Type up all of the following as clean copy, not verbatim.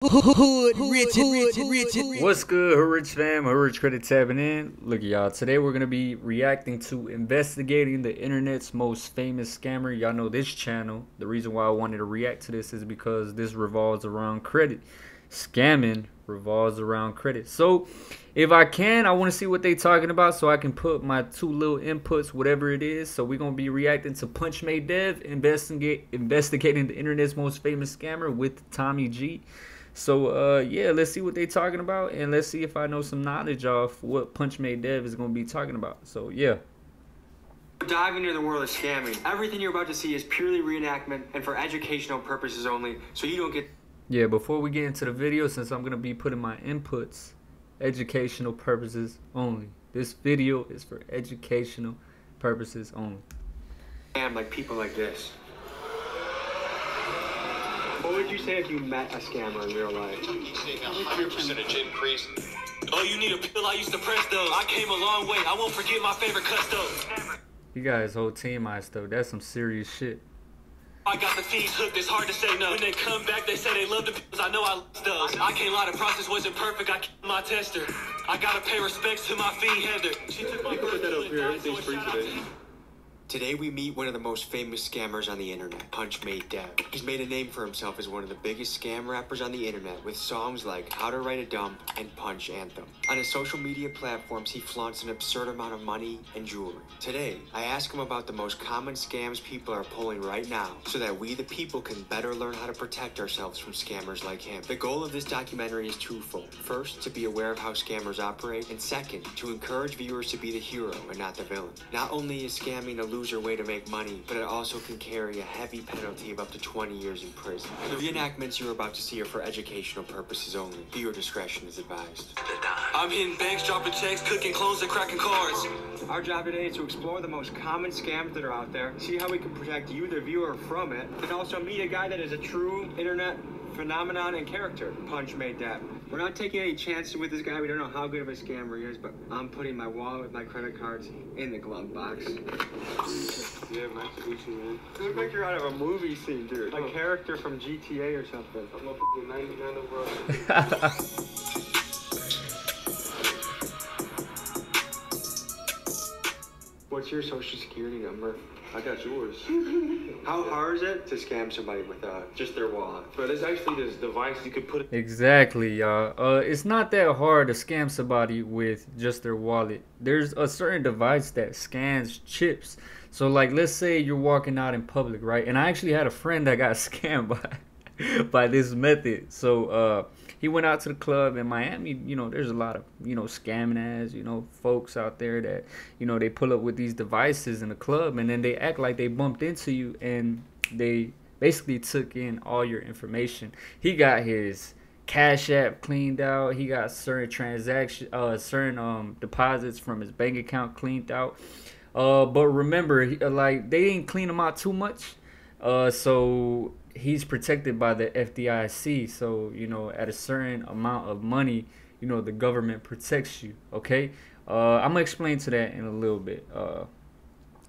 What's good, Hood Rich fam? Hood Rich Credit tapping in. Look, y'all, today we're gonna be reacting to investigating the internet's most famous scammer. Y'all know this channel. The reason why I wanted to react to this is because this revolves around credit. Scamming revolves around credit. So if I can, I want to see what they talking about so I can put my two little inputs, whatever it is. So we're gonna be reacting to PunchMadeDev, investigating the internet's most famous scammer with Tommy G. So yeah, let's see what they talking about, and let's see if I know some knowledge of what PunchMadeDev is going to be talking about. So yeah. Dive into the world of scamming. Everything you're about to see is purely reenactment and for educational purposes only, so you don't get... Yeah, before we get into the video, since I'm going to be putting my inputs, educational purposes only. This video is for educational purposes only. Scam like people like this. What would you say if you met a scammer in real life? Seeing a 100% increase. Oh, you need a pill I used to press those. I came a long way. I won't forget my favorite cuts though. You guys whole team eyes though. That's some serious shit. I got the fiends hooked. It's hard to say no. When they come back, they say they love the pills. I know I love those. I can't lie. The process wasn't perfect. I killed my tester. I gotta pay respects to my fiend Heather. She took my birth that up here. Everything's free today. Today we meet one of the most famous scammers on the internet, PunchMadeDev. He's made a name for himself as one of the biggest scam rappers on the internet with songs like How to Write a Dump and Punch Anthem. On his social media platforms, he flaunts an absurd amount of money and jewelry. Today, I ask him about the most common scams people are pulling right now so that we the people can better learn how to protect ourselves from scammers like him. The goal of this documentary is twofold. First, to be aware of how scammers operate, and second, to encourage viewers to be the hero and not the villain. Not only is scamming a loser way to make money, but it also can carry a heavy penalty of up to 20 years in prison. The reenactments you're about to see are for educational purposes only. Viewer discretion is advised. I'm hitting banks, dropping checks, cooking clones, and cracking cards. Our job today is to explore the most common scams that are out there, see how we can protect you, the viewer, from it, and also meet a guy that is a true internet phenomenon and character, PunchMadeDev. We're not taking any chances with this guy. We don't know how good of a scammer he is, but I'm putting my wallet with my credit cards in the glove box. Yeah, nice to meet you, man. Good picture out of a movie scene, dude. A character from GTA or something. I'm up to 99 overall. What's your social security number? I got yours. How hard is it to scam somebody with just their wallet? But there's actually this device you could put. Exactly, y'all. It's not that hard to scam somebody with just their wallet. There's a certain device that scans chips. So like, let's say you're walking out in public, right? And I actually had a friend that got scammed by this method. So he went out to the club in Miami. You know, there's a lot of, you know, scamming ass, you know, folks out there that, you know, they pull up with these devices in the club and then they act like they bumped into you and they basically took in all your information. He got his Cash App cleaned out. He got certain certain deposits from his bank account cleaned out. But remember, like, they didn't clean him out too much. So he's protected by the FDIC. So, you know, at a certain amount of money, you know, the government protects you. Okay. I'm gonna explain to that in a little bit.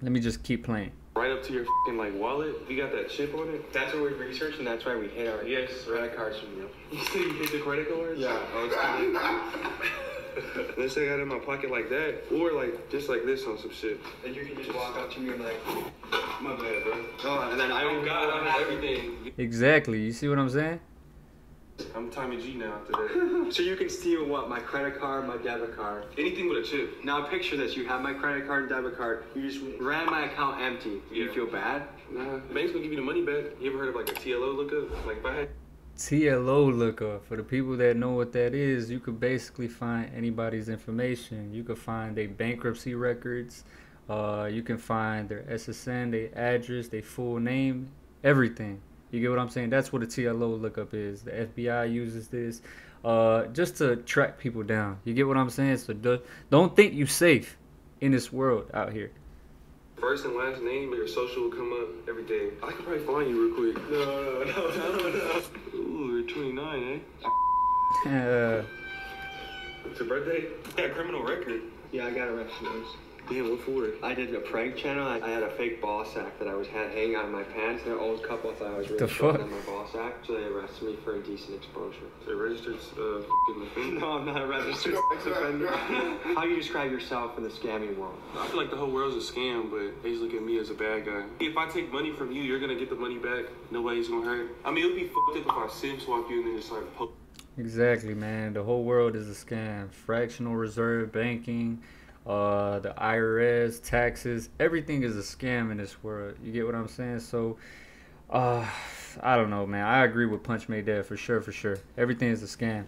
Let me just keep playing. Right up to your f***ing like wallet. You got that chip on it. That's what we researched, and that's why we hit our credit cards from you. You say you hit the credit cards? Yeah. Let's say I got it in my pocket like that, or like just like this on some shit. And you can just walk up to me and be like, My bad, bro. oh, and then I don't got it on everything. Exactly. You see what I'm saying? I'm Tommy G now today. So you can steal what? My credit card, my debit card. Anything with a chip. Now picture this: you have my credit card and debit card. You just ran my account empty. Do you feel bad? Nah, bank's gonna give you the money back. You ever heard of like a TLO lookup? Like if I had TLO lookup, for the people that know what that is, you could basically find anybody's information. You could find their bankruptcy records, you can find their SSN, their address, their full name, everything. You get what I'm saying? That's what a TLO lookup is. The FBI uses this just to track people down. You get what I'm saying? So don't think you safe in this world out here. first and last name, your social will come up every day. I could probably find you real quick. No. Ooh, you're 29, eh? It's your birthday? You got a criminal record. Yeah, I got arrested once. Damn, what for? I did a prank channel. I had a fake ball sack that I had hanging out of my pants. Their old couple thought I was really short on my ball sack, so they arrested me for indecent exposure. A registered f***ing offender? No, I'm not a registered sex offender. How do you describe yourself in the scamming world? I feel like the whole world's a scam, but they just look at me as a bad guy. If I take money from you, you're gonna get the money back. Nobody's gonna hurt. I mean, it would be fucked up if I SIM swap you and then just like Exactly, man. The whole world is a scam. Fractional reserve banking, the IRS, taxes, everything is a scam in this world. You get what I'm saying? So, I don't know, man. I agree with PunchMadeDev for sure, for sure. Everything is a scam.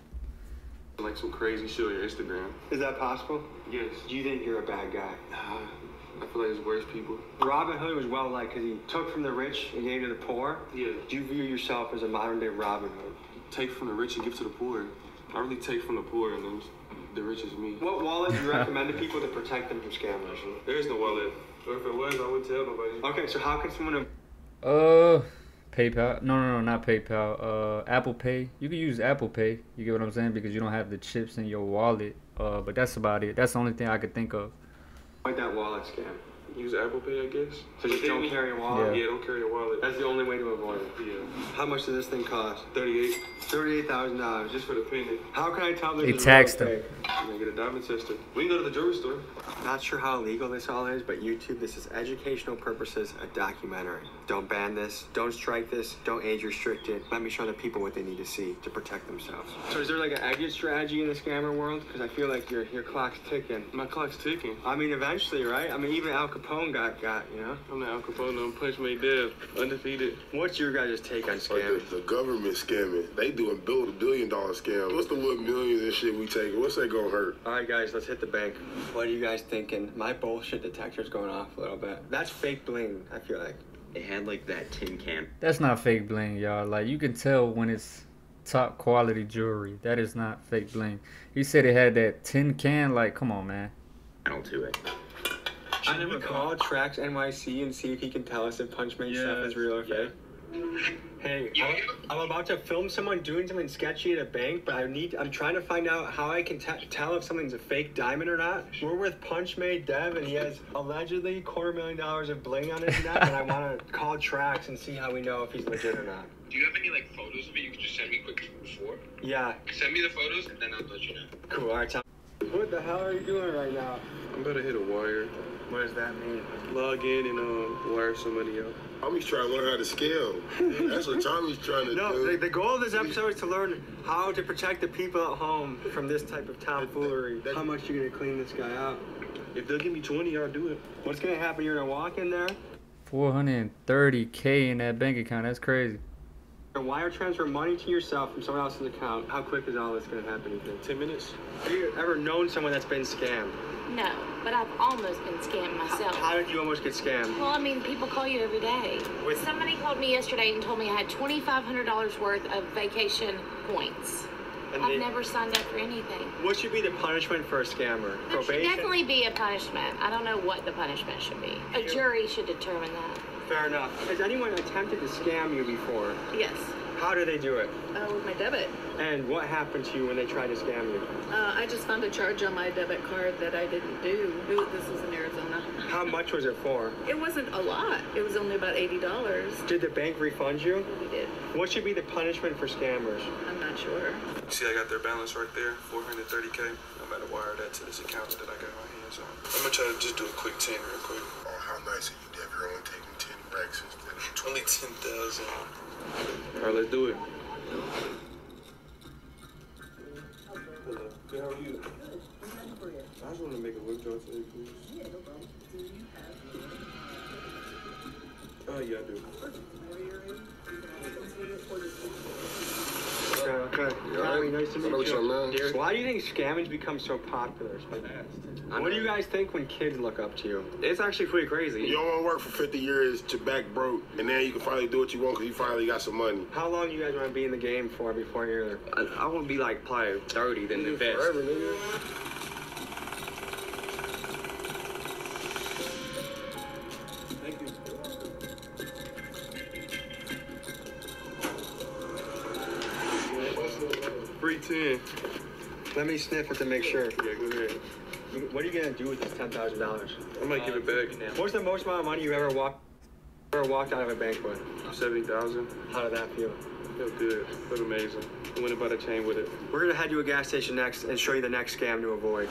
like some crazy shit on your Instagram. Is that possible? Yes. Do you think you're a bad guy? I feel like it's worse people. Robin Hood was well liked because he took from the rich and gave to the poor. Yeah. Do you view yourself as a modern day Robin Hood? Take from the rich and give to the poor. I really take from the poor and then the rich is me. What wallet do you recommend to people to protect them from scammers? There is no wallet. Or if it was, I wouldn't tell nobody. Okay, so how can someone... PayPal. No, not PayPal. Apple Pay. You can use Apple Pay. You get what I'm saying? Because you don't have the chips in your wallet. But that's about it. That's the only thing I could think of. Avoid that wallet scam. Use Apple Pay, I guess. So just don't carry a wallet? Yeah, don't carry a wallet. That's the only way to avoid it? Yeah. How much does this thing cost? $38,000 Just for the pendant. How can I tell this They is taxed real them. fake? I'm gonna get a diamond tester. We can go to the jewelry store. Not sure how illegal this all is, but YouTube, this is educational purposes, a documentary. Don't ban this, don't strike this, don't age restrict it. Let me show the people what they need to see to protect themselves. So is there like an exit strategy in the scammer world? Because I feel like your clock's ticking. My clock's ticking. I mean, eventually, right? I mean, even Al Capone got, you know? I'm not Al Capone, I'm PunchMadeDev, undefeated. What's your guys' take on Like scamming? the government scamming. They doing $1 billion scam. What's the little millions and shit we taking? What's that gonna hurt? All right, guys, let's hit the bank. What are you guys thinking? My bullshit detector's going off a little bit. That's fake bling, I feel like. It had like that tin can. That's not fake bling, y'all. Like, you can tell when it's top quality jewelry. That is not fake bling. He said it had that tin can. Like, come on, man. I'll do it. Should we call Tracks NYC and see if he can tell us if PunchMade stuff is real or fake? Hey, I'm about to film someone doing something sketchy at a bank, but I'm trying to find out how I can tell if something's a fake diamond or not. We're with PunchMadeDev, and he has allegedly $250,000 of bling on his neck, and I want to call Tracks and see how we know if he's legit or not. Do you have any like photos of it you can just send me quick before? Yeah. Send me the photos and then I'll let you know. Cool, all right, what the hell are you doing right now? I'm about to hit a wire. What does that mean? Log in and wire somebody out. Tommy's trying to learn how to scam. That's what Tommy's trying to No, do. the goal of this episode is to learn how to protect the people at home from this type of tomfoolery. How much you gonna clean this guy out? If they'll give me 20, I'll do it. What's gonna happen? You're gonna walk in there, $430K in that bank account. That's crazy. or wire transfer money to yourself from someone else's account. How quick is all this gonna happen, you think? 10 minutes? Have you ever known someone that's been scammed? No, but I've almost been scammed myself. How did you almost get scammed? Well, I mean, people call you every day. Somebody called me yesterday and told me I had $2,500 worth of vacation points. And I've never signed up for anything. What should be the punishment for a scammer? There should Probation? definitely be a punishment. I don't know what the punishment should be. A jury should determine that. Fair enough. Has anyone attempted to scam you before? Yes, How do they do it? with my debit. And what happened to you when they tried to scam you? I just found a charge on my debit card that I didn't do. This was in Arizona. How much was it for? It wasn't a lot. It was only about $80. Did the bank refund you? We did. What should be the punishment for scammers? I'm not sure. See, I got their balance right there, 430K. I'm about to wire that to this account that I got in my hands on. I'm gonna try to just do a quick 10 real quick. Oh, how nice of you, Dev. You're only taking 10 racks instead of Only 10,000. All right, let's do it. Hello. Good, how are you? I just want to make a whip jar today, please. Yeah, no problem. Oh, yeah, I do. Okay. Tommy, nice to meet Hello, you. man. Why do you think scamming's become so popular? What do you guys think when kids look up to you? It's actually pretty crazy. You don't want to work for 50 years to back broke, and then you can finally do what you want because you finally got some money. How long you guys want to be in the game for before you're... I want to be like probably 30, then invest. Forever, nigga. Thank you. Free 10. Let me sniff it to make sure. Yeah, go ahead. What are you gonna do with this $10,000? I might give it back. What's the most amount of money you ever walked out of a bank with? 70,000. How did that feel? Felt good. Felt amazing. I went about a chain with it. We're gonna head to a gas station next and show you the next scam to avoid.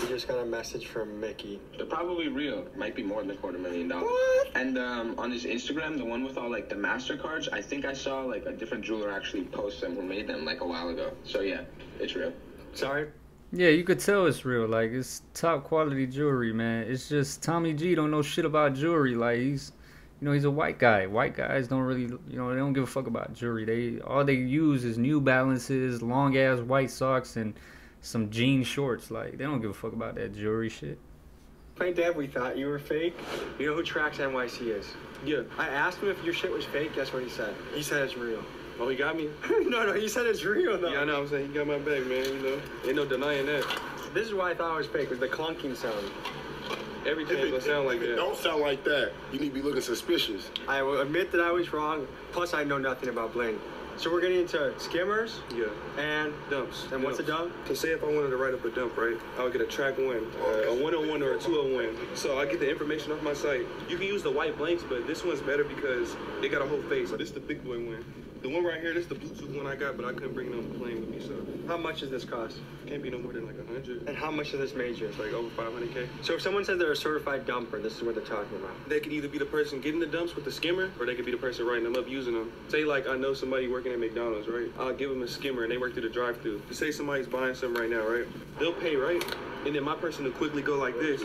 We just got a message from Mickey. They're probably real. Might be more than $250,000. What? And on his Instagram, the one with all like the MasterCards, I think I saw like a different jeweler actually post them who made them like a while ago. So yeah, it's real. Sorry? Yeah, you could tell it's real. Like, it's top quality jewelry, man. It's just Tommy G don't know shit about jewelry. Like, he's a white guy. White guys don't really, they don't give a fuck about jewelry. All they use is New Balances, long ass white socks, and some jean shorts. Like, they don't give a fuck about that jewelry shit. PunchMadeDev, we thought you were fake. You know who Tracks NYC is? Yeah. I asked him if your shit was fake. Guess what he said? He said it's real. Oh, he got me? No, he said it's real, though. Yeah, I know. I'm saying he got my back, man. Ain't no denying that. This is why I thought it was fake, was the clunking sound. Everything gonna sound like that. Don't sound like that. You need to be looking suspicious. I will admit that I was wrong. Plus, I know nothing about bling. So we're getting into skimmers. Yeah. And dumps. And what's a dump? So say if I wanted to write up a dump, right? I would get a track 1, a 101 or a 201. So I get the information off my site. You can use the white blanks, but this one's better because it got a whole face. So this is the big boy one. The one right here, this is the Bluetooth one I got, but I couldn't bring it on the plane with me, so. How much does this cost? Can't be no more than like 100. And how much does this major? It's like over 500K. So if someone says they're a certified dumper, this is what they're talking about. They could either be the person getting the dumps with the skimmer, or they could be the person writing them up using them. Say like I know somebody working at McDonald's, right? I'll give them a skimmer and they work through the drive-thru. Say somebody's buying something right now, right? They'll pay, right? And then my person will quickly go like this,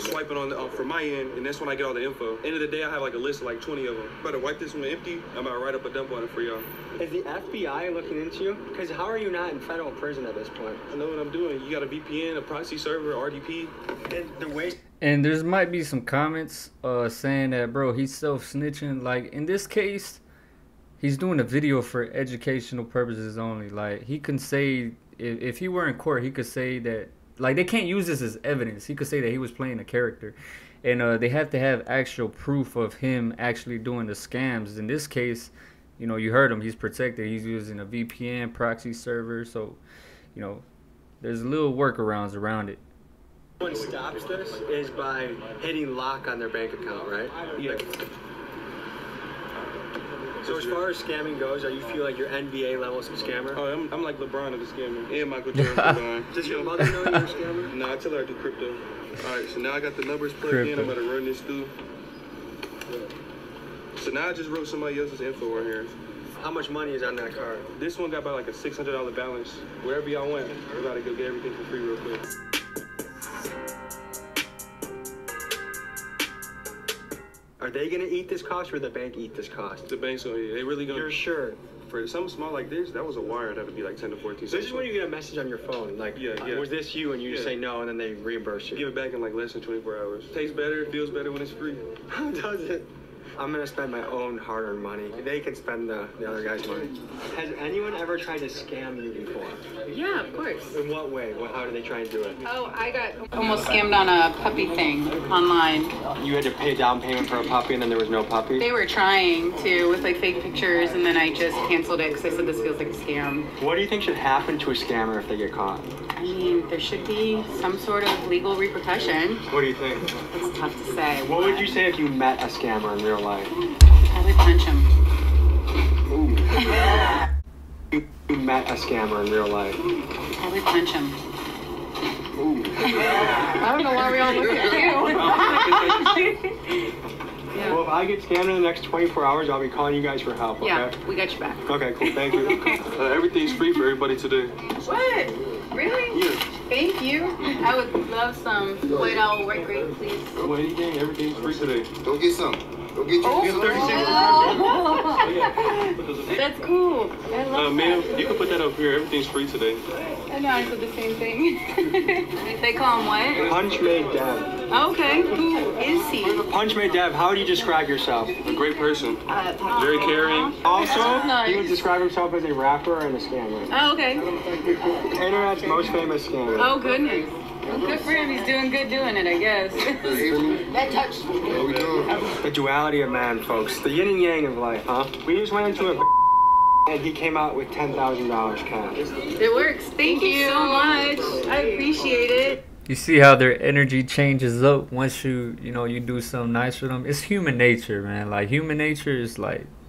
swipe it on from my end, and that's when I get all the info. End of the day, I have like a list of like 20 of them. I'm about to wipe this one empty. I'm about to write up a dump on it for y'all. Is the FBI looking into you? Because how are you not in federal prison at this point? I know what I'm doing. You got a VPN, a proxy server, RDP. And the way. And there might be some comments saying that, bro, he's self-snitching. Like, in this case, he's doing a video for educational purposes only. Like, he can say, if he were in court, he could say that, like, they can't use this as evidence. He could say that he was playing a character. And they have to have actual proof of him actually doing the scams. In this case, you heard him. He's protected. He's using a VPN proxy server. So, there's little workarounds around it. What stops this is by hitting lock on their bank account, right? Yeah. So as far as scamming goes, do you feel like you're NBA level scammer? Oh, I'm like LeBron of the scammer. And Michael Jordan LeBron. Does your mother know you're a scammer? No, I tell her I do crypto. All right, so now I got the numbers plugged in. I'm about to run this through. So now I just wrote somebody else's info right here. How much money is on that card? This one got about like a $600 balance. Wherever y'all went, we gotta go get everything for free real quick. Are they gonna eat this cost or the bank eat this cost? The bank's gonna eat it. They really gonna. You're sure? For something small like this, that was a wire. It'd have to be like 10 to 14 cents. This is when you get a message on your phone, like, was this you? And you just say no, and then they reimburse you. Give it back in like less than 24 hours. Tastes better, feels better when it's free. How does it? I'm gonna spend my own hard-earned money. They can spend the other guy's money. Has anyone ever tried to scam you before? Yeah, of course. In what way? How do they try and do it? Oh, I got almost scammed on a puppy thing online. You had to pay a down payment for a puppy and then there was no puppy? They were trying to with like fake pictures and then I just canceled it because I said this feels like a scam. What do you think should happen to a scammer if they get caught? I mean, there should be some sort of legal repercussion. What do you think? It's tough to say. What would you say if you met a scammer in real life? Probably punch him. Ooh. You met a scammer in real life? Probably punch him. Ooh. I don't know why we all look at you. Yeah. Well, if I get scammed in the next 24 hours, I'll be calling you guys for help, okay? Yeah, we got you back. Okay, cool. Thank you. Everything's free for everybody today. What? Really? Yeah. Thank you. I would love some White Owl white grape, please. Well, everything's free today. Go get some. Go get you. That's cool. I love ma'am, that. you can put that up here. Everything's free today. I know, I said the same thing. They call him what? PunchMadeDev. Okay, who is he? PunchMadeDev, how would you describe yourself? A great person. Very caring. Also, nice. he would describe himself as a rapper and a scammer. Oh, okay. Internet's most famous scammer. Oh, goodness. Well, good for him. He's doing good doing it, I guess. That touched me. The duality of man, folks. The yin and yang of life, huh? We just went into a and he came out with $10,000 cash. It works. Thank you so much. I appreciate it. You see how their energy changes up once you do something nice for them. It's human nature, man. Like human nature is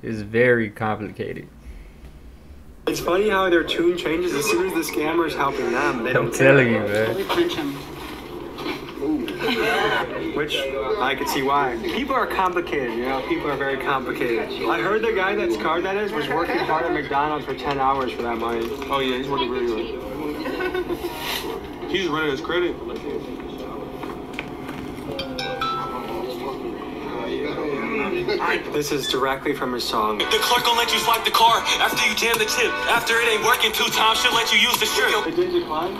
very complicated. It's funny how their tune changes as soon as the scammer is helping them. They don't I'm telling you, man. Punch him. Which I can see why. People are complicated, people are very complicated. I heard the guy that's card that is was working hard at McDonald's for 10 hours for that money. Oh yeah, he's working really good. He's running his credit. This is directly from his song. The clerk will let you swipe the card after you jam the chip. After it ain't working 2 times, she'll let you use the strip. It didn't decline?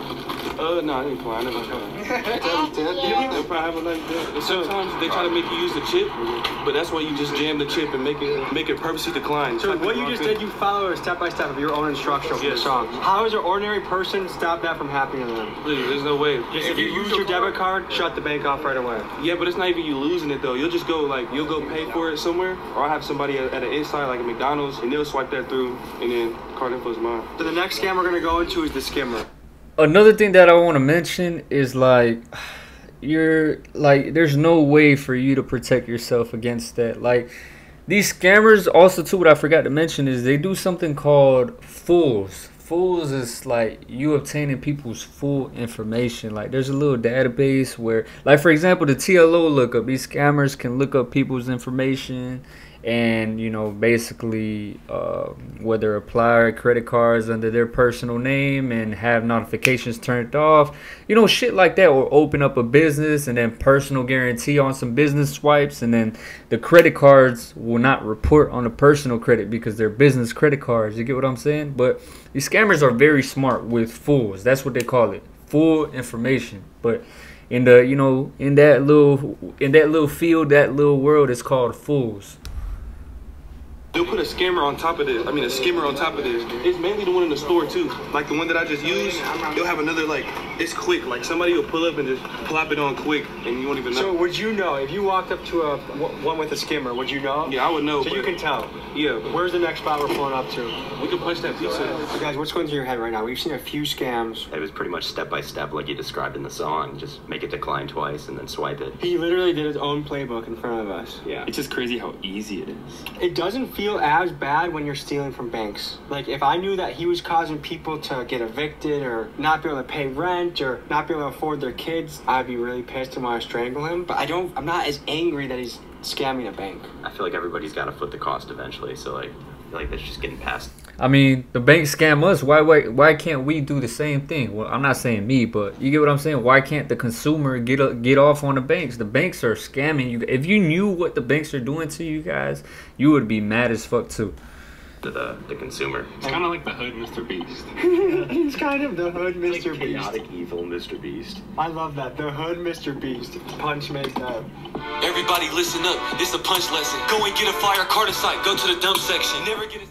No, I didn't decline. I never tried. They probably have a like that. And sometimes they try to make you use the chip, but that's why you just jam the chip and make it purposely decline. So what you just did, you follow a step-by-step of your own instruction for the song. How does an ordinary person stop that from happening to them? There's no way. If you lose your debit card, shut the bank off right away. Yeah, but it's not even you losing it though. You'll just go you'll go pay for it somewhere, or I'll have somebody at an inside like a McDonald's, and they'll swipe that through, and then card info's mine. So the next scam we're gonna go into is the skimmer. Another thing that I want to mention is there's no way for you to protect yourself against that. Like these scammers also too, what I forgot to mention is they do something called fools. Fools is like you obtaining people's full information. Like there's a little database where, like for example, the TLO lookup, these scammers can look up people's information and basically whether apply credit cards under their personal name and have notifications turned off, shit like that, or open up a business and then personal guarantee on some business swipes, and then the credit cards will not report on the personal credit because they're business credit cards. You get what I'm saying? But these scammers are very smart with fools. That's what they call it, full information. But in the in that little field, that little world, it's called fools. They'll put a scammer on top of this. A skimmer on top of this. It's mainly the one in the store too. Like the one that I just used, you'll have another it's quick. Like somebody will pull up and just plop it on quick, and you won't even know. So would you know if you walked up to one with a skimmer? Would you know? Yeah, I would know. So you can tell. Yeah. Where's the next spot we're pulling up to? We can punch that pizza. So guys, what's going through your head right now? We've seen a few scams. It was pretty much step by step, like you described in the song. Just make it decline twice and then swipe it. He literally did his own playbook in front of us. Yeah. It's just crazy how easy it is. It doesn't feel as bad when you're stealing from banks. Like if I knew that he was causing people to get evicted or not be able to pay rent or not be able to afford their kids, I'd be really pissed and want to strangle him. But I'm not as angry that he's scamming a bank. I feel like everybody's got to foot the cost eventually, so I feel like that's just getting past. I mean, the banks scam us. Why can't we do the same thing? Well, I'm not saying me, but you get what I'm saying. Why can't the consumer get off on the banks? The banks are scamming you. If you knew what the banks are doing to you guys, you would be mad as fuck too. The consumer. It's kind of like the hood Mr. Beast. He's kind of the hood Mr. Like Beast. chaotic, evil Mr. Beast. I love that. The hood Mr. Beast. PunchMadeDev. Everybody listen up. It's a punch lesson. Go and get a fire card site. Go to the dump section. Never get it.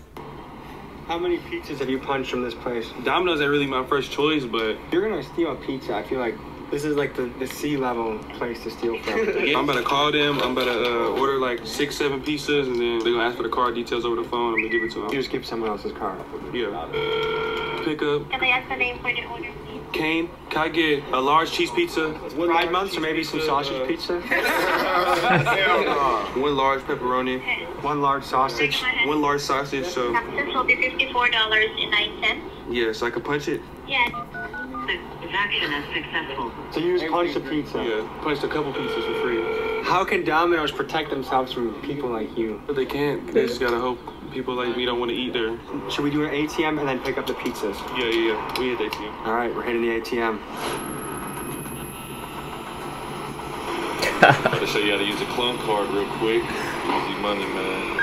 How many pizzas have you punched from this place? Domino's ain't really my first choice, but you're gonna steal a pizza. I feel like this is like the C-level place to steal from. I'm about to call them. I'm about to order like 6-7 pizzas, and then they're gonna ask for the card details over the phone. I'm gonna give it to them. You just give someone else's card. Yeah. Pick up. Can I ask the name for the order, please? Kane, can I get a large cheese pizza? Pride month, or maybe some sausage pizza? One large pepperoni. One large sausage. One large sausage. So. This will be $54.09. Yes, I can punch it. Yes. Transaction is successful. So you just punched a pizza? Yeah, punched a couple pizzas for free. How can Domino's protect themselves from people like you? But they can't. They just gotta hope people like me don't want to eat there. Should we do an ATM and then pick up the pizzas? Yeah. We hit the ATM. All right, we're hitting the ATM. I'm about to show you how to use a clone card real quick. Easy money, man.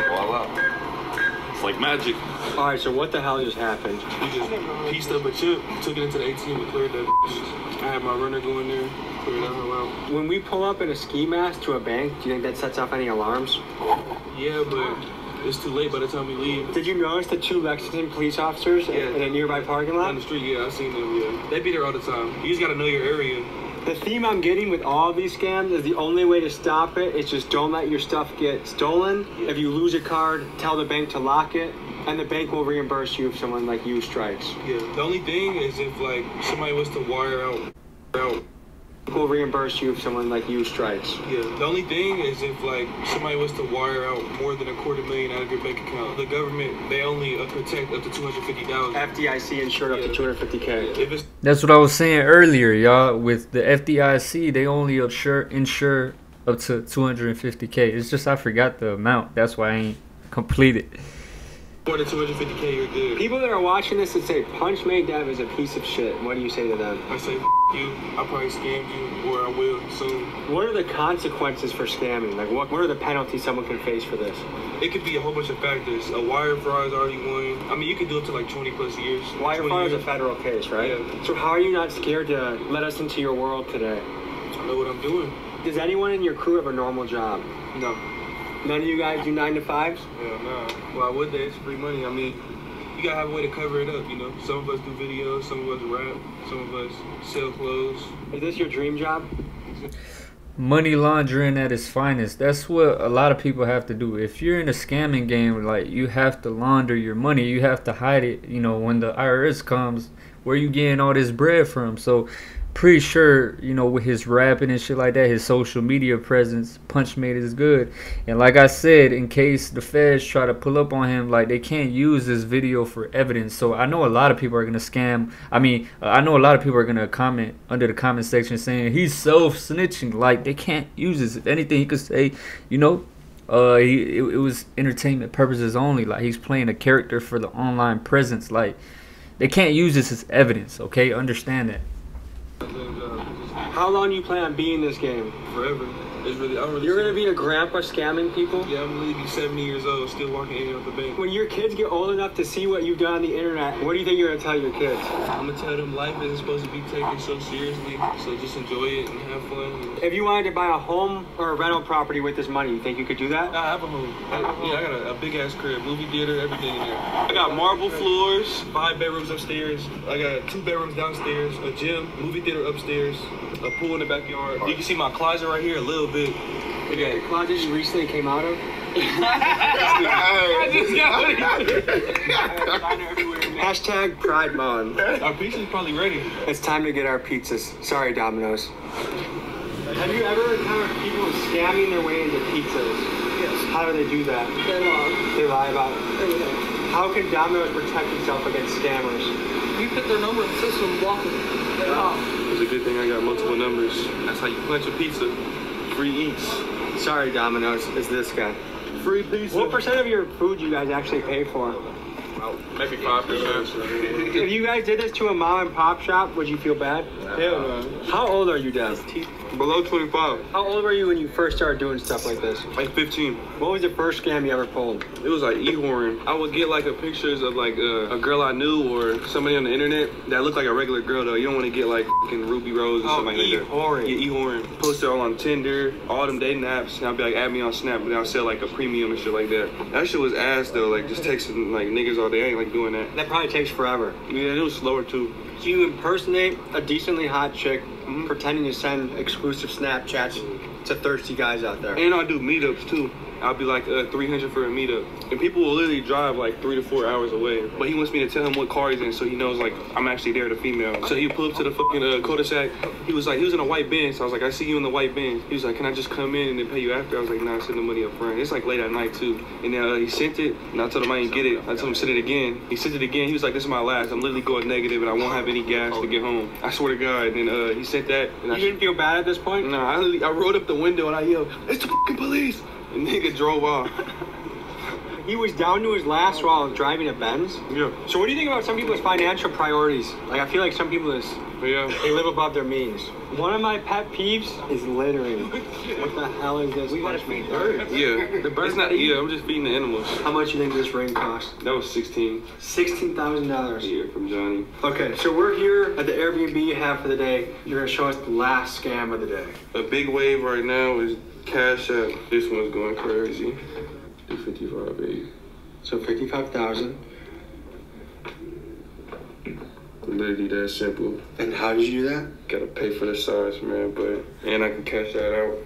Voila. It's like magic. All right, so what the hell just happened? We just pieced up a chip, took it into the ATM and cleared that. I had my runner go in there, clear that whole out. When we pull up in a ski mask to a bank, do you think that sets off any alarms? Yeah, but It's too late by the time we leave. Did you notice the 2 Lexington police officers in a nearby parking lot? On the street, yeah, I seen them, yeah. They be there all the time. You just gotta know your area. The theme I'm getting with all of these scams is the only way to stop it is just don't let your stuff get stolen. If you lose a card, tell the bank to lock it, and the bank will reimburse you if someone like you strikes. Yeah, the only thing is if like somebody was to wire out. Will reimburse you if someone like you strikes. Yeah, the only thing is if like somebody was to wire out more than $250,000 out of your bank account, the government, they only protect up to $250,000. FDIC insured up to $250K. If it's That's what I was saying earlier, y'all. With the FDIC, they only insure up to $250K. It's just I forgot the amount. That's why I ain't completed. more than $250K, you're good. People that are watching this and say PunchMadeDev is a piece of shit, what do you say to them? I say, you, I probably scammed you, or I will soon. What are the consequences for scamming? Like, what are the penalties someone can face for this? It could be a whole bunch of factors. A wire fraud is already one. I mean, you can do it to like 20 plus years. Wire fraud is a federal case, right? Yeah. So how are you not scared to let us into your world today? I know what I'm doing. Does anyone in your crew have a normal job? No. None of you guys do 9 to 5s? Hell no. Why would they? It's free money. I mean, you gotta have a way to cover it up, you know? Some of us do videos, some of us rap, some of us sell clothes. Is this your dream job? Money laundering at its finest. That's what a lot of people have to do. If you're in a scamming game, like, you have to launder your money. You have to hide it, you know, when the IRS comes, where you getting all this bread from? So pretty sure, you know, with his rapping and shit like that, his social media presence, PunchMade is good. And like I said, in case the feds try to pull up on him, like, they can't use this video for evidence. So I know a lot of people are gonna scam. I mean, I know a lot of people are gonna comment under the comment section saying he's self-snitching. Like, they can't use this. If anything, he could say, you know, it was entertainment purposes only. Like, he's playing a character for the online presence. Like, they can't use this as evidence. Okay, understand that. How long do you plan on being in this game? Forever. It's really, You're gonna be a grandpa scamming people? Yeah, I'm gonna be 70 years old, still walking in and out the bank. When your kids get old enough to see what you've done on the internet, what do you think you're gonna tell your kids? I'm gonna tell them life isn't supposed to be taken so seriously, so just enjoy it and have fun. If you wanted to buy a home or a rental property with this money, you think you could do that? I have a home. I got a big ass crib, movie theater, everything in there. I got marble floors, 5 bedrooms upstairs. I got 2 bedrooms downstairs, a gym, movie theater upstairs, a pool in the backyard. You can see my closet right here a little bit. Okay. The closet you recently came out of? Hashtag Pride Month. Our pizza's probably ready. It's time to get our pizzas. Sorry, Domino's. Have you ever encountered people scamming their way into pizzas? Yes. How do they do that? They lie. They lie about it. How can Domino's protect itself against scammers? You put their number in the system, block them. It's a good thing I got multiple numbers. That's how you punch a pizza. Free eats. Sorry, Domino's. It's this guy. Free pizza. What percent of your food you guys actually pay for? Maybe 5%. If you guys did this to a mom and pop shop, would you feel bad? Hell no. How old are you, Dev? Below 25. How old were you when you first started doing stuff like this? Like 15. What was the first scam you ever pulled? It was like e-horn. I would get like pictures of like a girl I knew or somebody on the internet that looked like a regular girl though. You don't want to get like fucking Ruby Rose or something like that. E-horn. Yeah, e-horn. Posted all on Tinder, all them dating apps. And I'd be like, add me on Snap, and I'll sell like a premium and shit like that. That shit was ass though, like just texting like niggas all day. I ain't like doing that. That probably takes forever. Yeah, it was slower too. So you impersonate a decently hot chick, pretending to send exclusive Snapchats to thirsty guys out there. And I do meetups too. I'll be like 300 for a meetup. And people will literally drive like 3 to 4 hours away. But he wants me to tell him what car he's in so he knows like I'm actually there, the female. So he pull up to the fucking cul-de-sac. He was in a white Benz. So I was like, I see you in the white Benz. He was like, can I just come in and then pay you after? I was like, nah, send the money up front. It's like late at night too. And then he sent it and I told him I didn't get it. I told him send it again. He sent it again. He was like, this is my last. I'm literally going negative and I won't have any gas to get home. I swear to God. And then he sent that. And you didn't feel bad at this point? Nah, I rolled up the window and I yelled, it's the fucking police. And nigga drove off. He was down to his last while driving a Benz? Yeah. So what do you think about some people's financial priorities? Like, I feel like some people they live above their means. One of my pet peeves is littering. What the hell is this? We gotta feed birds. Yeah, the bird's not. Yeah, I'm just feeding the animals. How much do you think this ring cost? That was $16,000. $16,000. Yeah, from Johnny. Okay, so we're here at the Airbnb you have for the day. You're gonna show us the last scam of the day. A big wave right now is Cash App. This one's going crazy. 55.8. So 55,000. Literally that simple. And how did you do that? Gotta pay for the size, man, but and I can cash that out.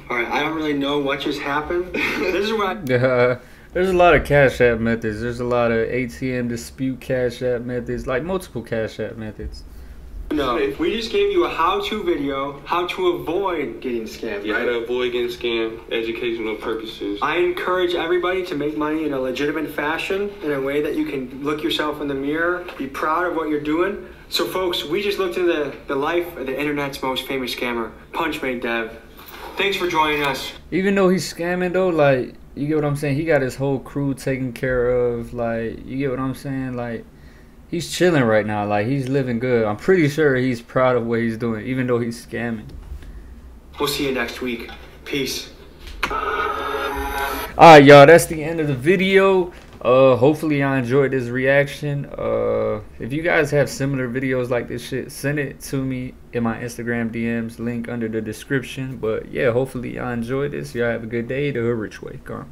All right, I don't really know what just happened. This is what there's a lot of Cash App methods. There's a lot of ATM dispute Cash App methods, like multiple Cash App methods. No, we just gave you a how-to video, how to avoid getting scammed. Yeah, right? how to avoid getting scammed, educational purposes. I encourage everybody to make money in a legitimate fashion, in a way that you can look yourself in the mirror, be proud of what you're doing. So folks, we just looked into the life of the internet's most famous scammer, PunchMadeDev. Thanks for joining us. Even though he's scamming though, like, you get what I'm saying? He got his whole crew taken care of. Like, you get what I'm saying? Like, he's chilling right now. Like, he's living good. I'm pretty sure he's proud of what he's doing, even though he's scamming. We'll see you next week. Peace. Alright, y'all, that's the end of the video. Hopefully y'all enjoyed this reaction. If you guys have similar videos like this shit, send it to me in my Instagram DMs, link under the description. But yeah, hopefully y'all enjoyed this. Y'all have a good day. The Hood Rich Way. Gone.